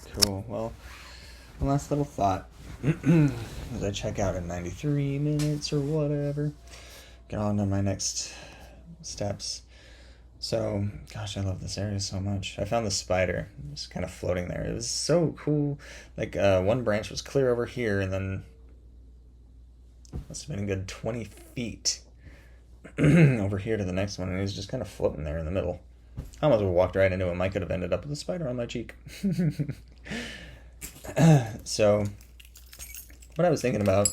cool. Well, one last little thought. As I check out in 93 minutes or whatever, get on to my next steps. So, gosh, I love this area so much. I found the spider just kind of floating there. It was so cool. Like, one branch was clear over here, and then must have been a good 20 feet over here to the next one, and he was just kind of floating there in the middle. I almost walked right into him. I could have ended up with a spider on my cheek. So, what I was thinking about,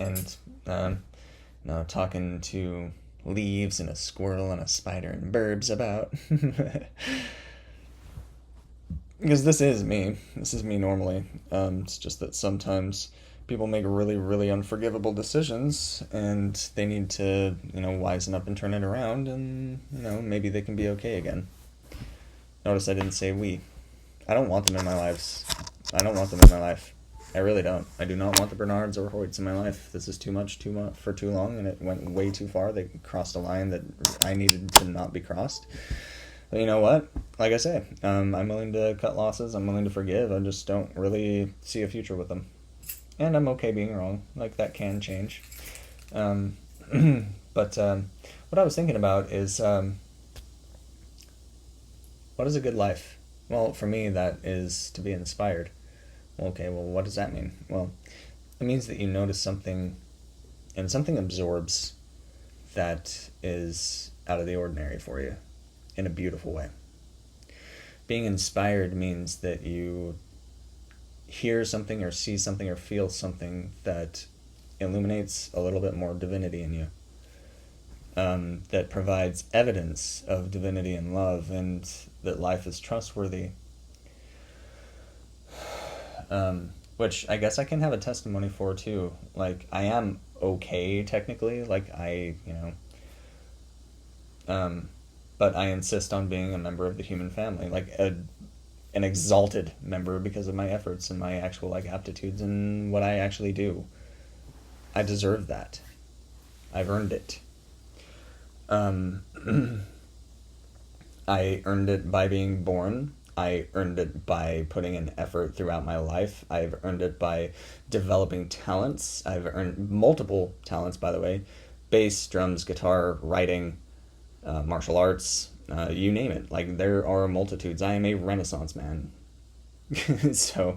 and talking to leaves and a squirrel and a spider and burbs about, because this is me. This is me normally. It's just that sometimes people make really, really unforgivable decisions, and they need to, wisen up and turn it around, and, maybe they can be okay again. Notice I didn't say we. I don't want them in my lives. I don't want them in my life. I really don't. I do not want the Bernards or Hoyts in my life. This is too much for too long, and it went way too far. They crossed a line that I needed to not be crossed. But you know what? Like I say, I'm willing to cut losses. I'm willing to forgive. I just don't really see a future with them. And I'm okay being wrong. Like, that can change. But what I was thinking about is, what is a good life? Well, for me, that is to be inspired. Okay, well, what does that mean? Well, it means that you notice something, and something absorbs that is out of the ordinary for you in a beautiful way. Being inspired means that you hear something or see something or feel something that illuminates a little bit more divinity in you, that provides evidence of divinity and love, and that life is trustworthy. Which I guess I can have a testimony for too. Like, I am okay technically, like but I insist on being a member of the human family, like an exalted member because of my efforts and my actual aptitudes and what I actually do. I deserve that. I've earned it. I earned it by being born. I earned it by putting in effort throughout my life. I've earned it by developing talents. I've earned multiple talents, by the way. Bass, drums, guitar, writing, martial arts, you name it. Like, there are multitudes. I am a Renaissance man. So,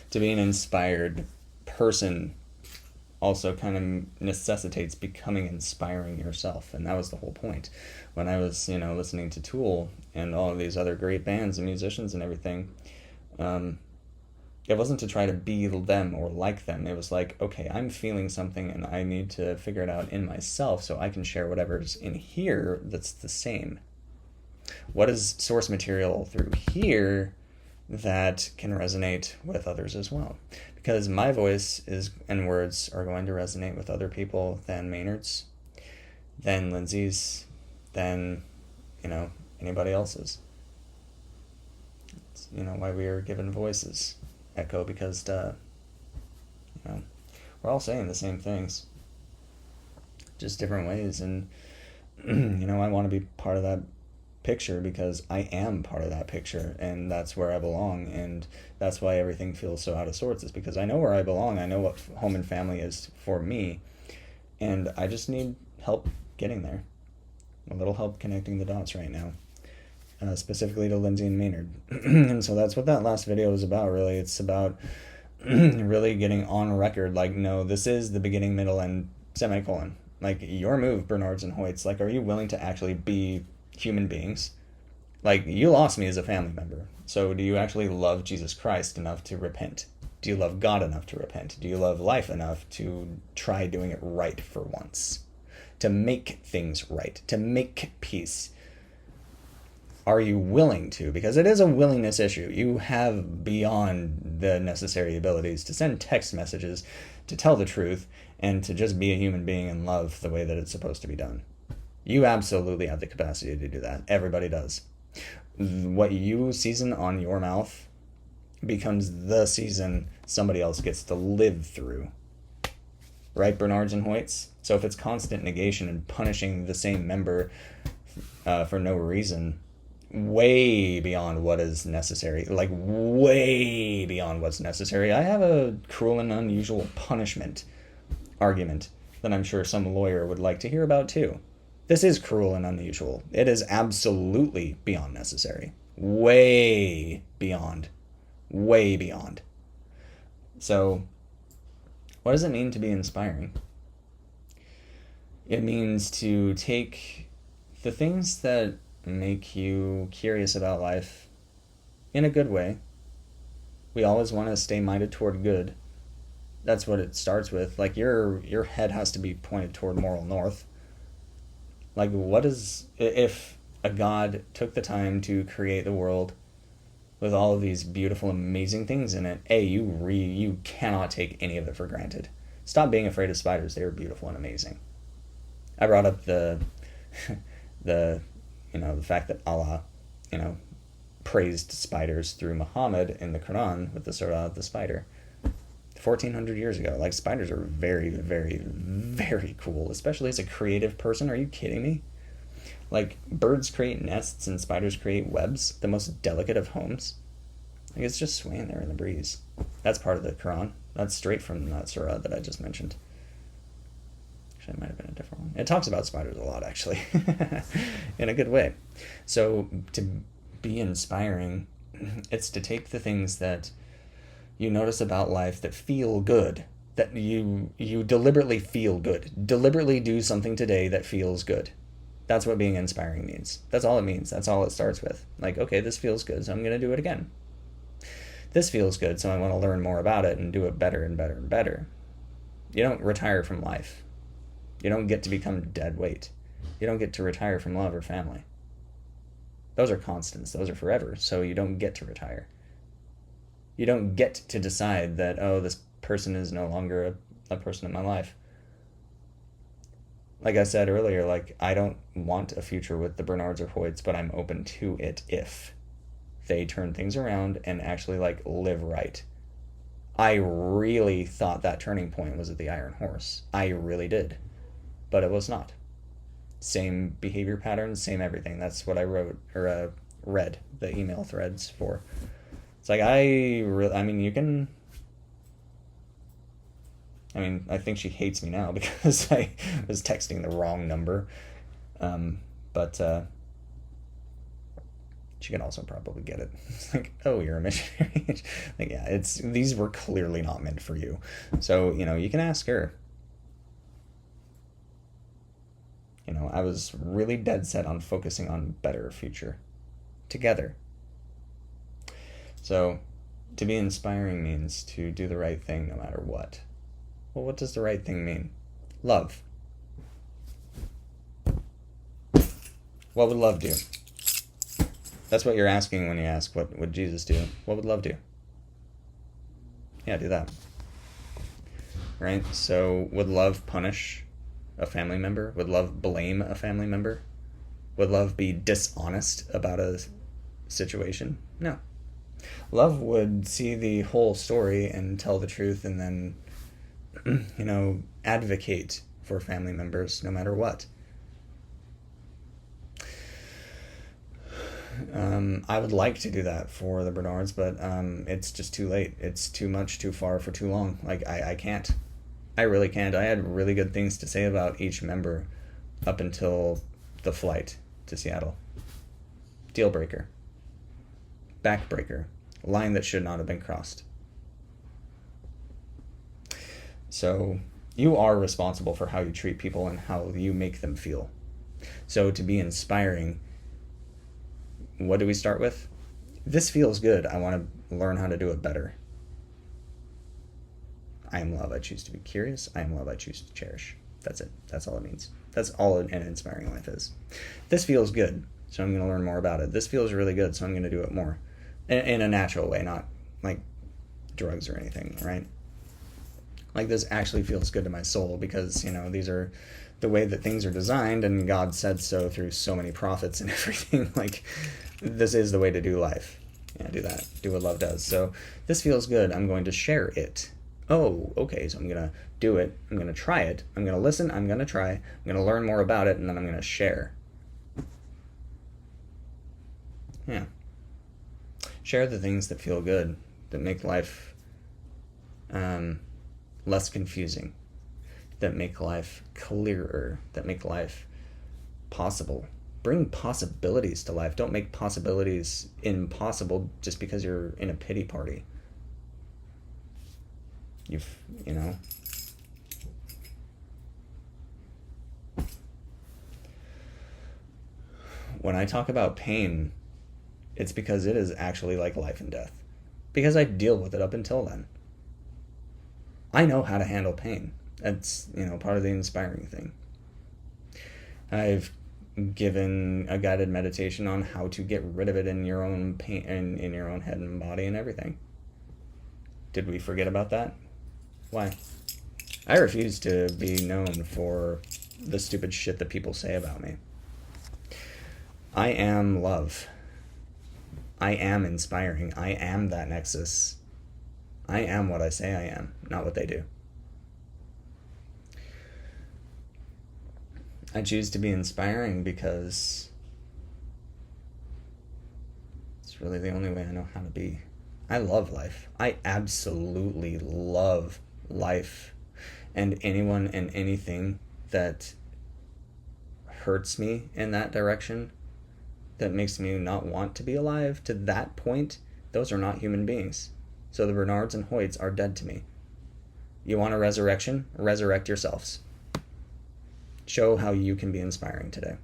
to be an inspired person also kind of necessitates becoming inspiring yourself, and that was the whole point. When I was, listening to Tool and all of these other great bands and musicians and everything, it wasn't to try to be them or like them. It was like, okay, I'm feeling something and I need to figure it out in myself so I can share whatever's in here that's the same. What is source material through here that can resonate with others as well? Because my voice and words are going to resonate with other people than Maynard's, than Lindsay's, than, anybody else's. It's, why we are given voices. Echo, because, we're all saying the same things, just different ways. And, I want to be part of that picture because I am part of that picture, and that's where I belong, and that's why everything feels so out of sorts, is because I know where I belong. I know what home and family is for me, and I just need help getting there. A little help connecting the dots right now, specifically to Lindsay and Maynard. And so that's what that last video was about, really. It's about really getting on record, like, no, this is the beginning, middle, and semicolon. Like, your move, Bernards and Hoyts. Like, are you willing to actually be human beings? Like, you lost me as a family member. So do you actually love Jesus Christ enough to repent? Do you love God enough to repent? Do you love life enough to try doing it right for once? To make things right, to make peace. Are you willing to? Because it is a willingness issue. You have beyond the necessary abilities to send text messages, to tell the truth, and to just be a human being and love the way that it's supposed to be done. You absolutely have the capacity to do that. Everybody does. What you season on your mouth becomes the season somebody else gets to live through. Right, Bernards and Hoyts? So if it's constant negation and punishing the same member for no reason, way beyond what is necessary, like way beyond what's necessary. I have a cruel and unusual punishment argument that I'm sure some lawyer would like to hear about too. This is cruel and unusual. It is absolutely beyond necessary. Way beyond. Way beyond. So, what does it mean to be inspiring? It means to take the things that make you curious about life in a good way. We always want to stay minded toward good. That's what it starts with. Like your head has to be pointed toward moral north. Like what is, if a God took the time to create the world with all of these beautiful, amazing things in it, you cannot take any of it for granted. Stop being afraid of spiders. They are beautiful and amazing. I brought up the fact that Allah, praised spiders through Muhammad in the Quran with the Surah of the Spider. 1,400 years ago. Like, spiders are very, very, very cool, especially as a creative person. Are you kidding me? Like, birds create nests and spiders create webs, the most delicate of homes. Like, it's just swaying there in the breeze. That's part of the Quran. That's straight from that surah that I just mentioned. Actually, it might have been a different one. It talks about spiders a lot, actually, in a good way. So, to be inspiring, it's to take the things that you notice about life that feel good, that you deliberately feel good. Deliberately do something today that feels good. That's what being inspiring means. That's all it means. That's all it starts with. Like, okay, this feels good, so I'm going to do it again. This feels good, so I want to learn more about it and do it better and better and better. You don't retire from life. You don't get to become dead weight. You don't get to retire from love or family. Those are constants. Those are forever, so you don't get to retire. You don't get to decide that, oh, this person is no longer a person in my life. Like I said earlier, like, I don't want a future with the Bernards or Hoyts, but I'm open to it if they turn things around and actually, like, live right. I really thought that turning point was at the Iron Horse. I really did. But it was not. Same behavior patterns, same everything. That's what I wrote, or read the email threads for. It's like, I think she hates me now because I was texting the wrong number. But she can also probably get it. It's like, oh, you're a missionary. Like, yeah, these were clearly not meant for you. So, you can ask her. I was really dead set on focusing on a better future together. So, to be inspiring means to do the right thing no matter what. Well, what does the right thing mean? Love. What would love do? That's what you're asking when you ask, what would Jesus do? What would love do? Yeah, do that. Right? So, would love punish a family member? Would love blame a family member? Would love be dishonest about a situation? No. Love would see the whole story and tell the truth and then, advocate for family members no matter what. I would like to do that for the Bernards, but it's just too late. It's too much, too far, for too long. Like, I can't. I really can't. I had really good things to say about each member up until the flight to Seattle. Deal breaker. Backbreaker. Line that should not have been crossed. So, you are responsible for how you treat people and how you make them feel. So, to be inspiring, what do we start with? This feels good. I want to learn how to do it better. I am love. I choose to be curious. I am love. I choose to cherish. That's it. That's all it means. That's all an inspiring life is. This feels good, so I'm going to learn more about it. This feels really good, so I'm going to do it more. In a natural way, not like drugs or anything, right? Like, this actually feels good to my soul because, these are the way that things are designed, and God said so through so many prophets and everything. Like, this is the way to do life. Yeah, do that. Do what love does. So, this feels good. I'm going to share it. Oh, okay, so I'm going to do it. I'm going to try it. I'm going to listen. I'm going to try. I'm going to learn more about it, and then I'm going to share. Yeah. Share the things that feel good, that make life less confusing, that make life clearer, that make life possible. Bring possibilities to life. Don't make possibilities impossible just because you're in a pity party. You know. When I talk about pain, it's because it is actually like life and death. Because I deal with it up until then. I know how to handle pain. That's, part of the inspiring thing. I've given a guided meditation on how to get rid of it in your own pain, in your own head and body and everything. Did we forget about that? Why? I refuse to be known for the stupid shit that people say about me. I am love. I am inspiring. I am that nexus. I am what I say I am, not what they do. I choose to be inspiring because it's really the only way I know how to be. I love life. I absolutely love life. And anyone and anything that hurts me in that direction, that makes me not want to be alive to that point, those are not human beings. So the Bernards and Hoyts are dead to me. You want a resurrection? Resurrect yourselves. Show how you can be inspiring today.